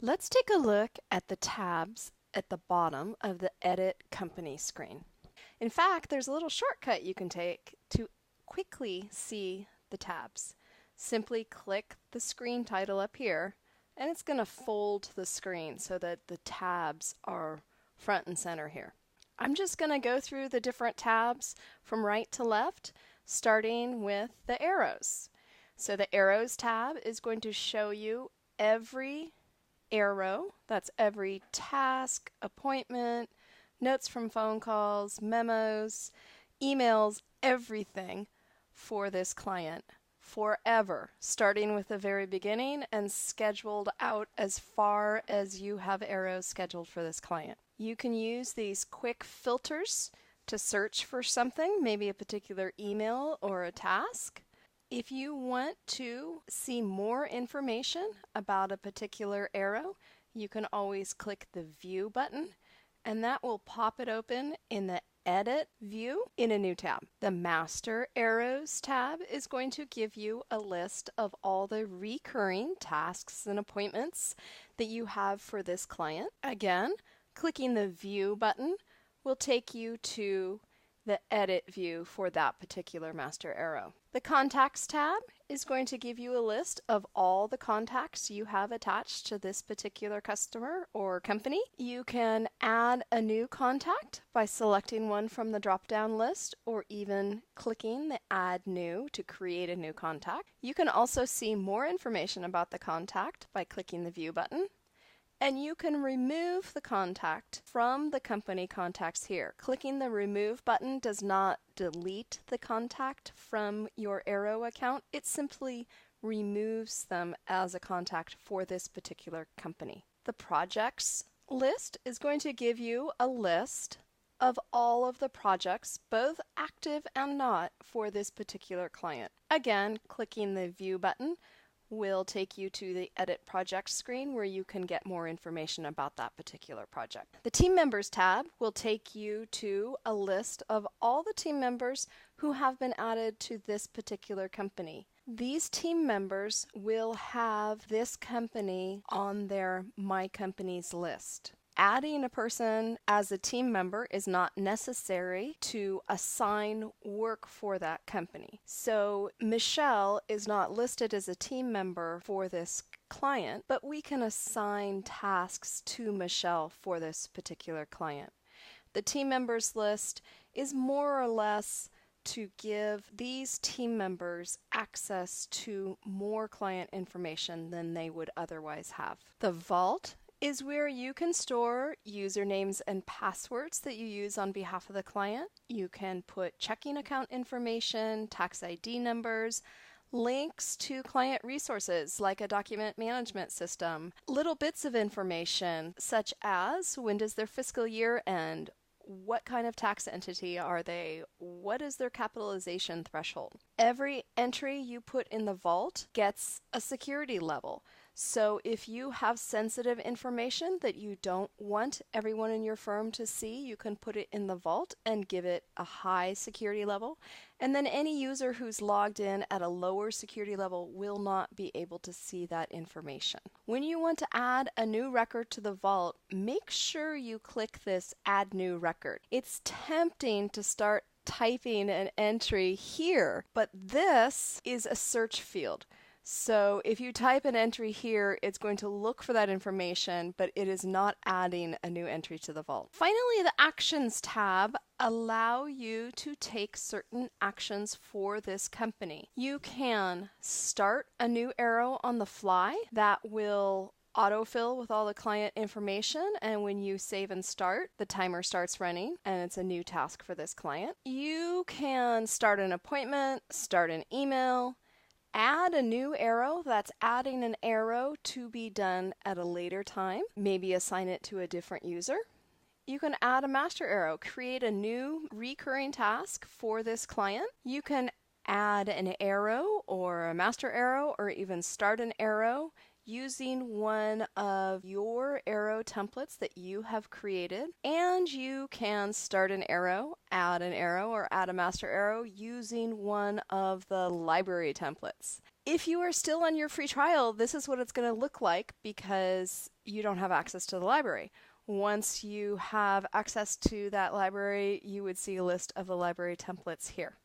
Let's take a look at the tabs at the bottom of the Edit Company screen. In fact, there's a little shortcut you can take to quickly see the tabs. Simply click the screen title up here, and it's going to fold the screen so that the tabs are front and center here. I'm just going to go through the different tabs from right to left, starting with the arrows. So the arrows tab is going to show you every arrow, that's every task, appointment, notes from phone calls, memos, emails, everything for this client forever, starting with the very beginning and scheduled out as far as you have arrows scheduled for this client. You can use these quick filters to search for something, maybe a particular email or a task. If you want to see more information about a particular arrow, you can always click the View button, and that will pop it open in the Edit view in a new tab. The Master Arrows tab is going to give you a list of all the recurring tasks and appointments that you have for this client. Again, clicking the View button will take you to the Edit view for that particular master arrow. The Contacts tab is going to give you a list of all the contacts you have attached to this particular customer or company. You can add a new contact by selecting one from the drop-down list or even clicking the Add New to create a new contact. You can also see more information about the contact by clicking the View button. And you can remove the contact from the company contacts here. Clicking the Remove button does not delete the contact from your Arrow account. It simply removes them as a contact for this particular company. The Projects list is going to give you a list of all of the projects, both active and not, for this particular client. Again, clicking the View button will take you to the Edit Project screen where you can get more information about that particular project. The Team Members tab will take you to a list of all the team members who have been added to this particular company. These team members will have this company on their My Companies list. Adding a person as a team member is not necessary to assign work for that company. So Michelle is not listed as a team member for this client, but we can assign tasks to Michelle for this particular client. The team members list is more or less to give these team members access to more client information than they would otherwise have. The Vault is where you can store usernames and passwords that you use on behalf of the client. You can put checking account information, tax ID numbers, links to client resources like a document management system, little bits of information such as when does their fiscal year end, what kind of tax entity are they, what is their capitalization threshold. Every entry you put in the vault gets a security level. So if you have sensitive information that you don't want everyone in your firm to see, you can put it in the vault and give it a high security level. And then any user who's logged in at a lower security level will not be able to see that information. When you want to add a new record to the vault, make sure you click this Add New Record. It's tempting to start typing an entry here, but this is a search field. So if you type an entry here, it's going to look for that information, but it is not adding a new entry to the vault. Finally, the Actions tab allow you to take certain actions for this company. You can start a new arrow on the fly that will autofill with all the client information, and when you save and start, the timer starts running and it's a new task for this client. You can start an appointment, start an email, add a new arrow, that's adding an arrow to be done at a later time, maybe assign it to a different user. You can add a master arrow, create a new recurring task for this client. You can add an arrow or a master arrow or even start an arrow using one of your arrow templates that you have created, and you can start an arrow, add an arrow, or add a master arrow using one of the library templates. If you are still on your free trial, this is what it's going to look like because you don't have access to the library. Once you have access to that library, you would see a list of the library templates here.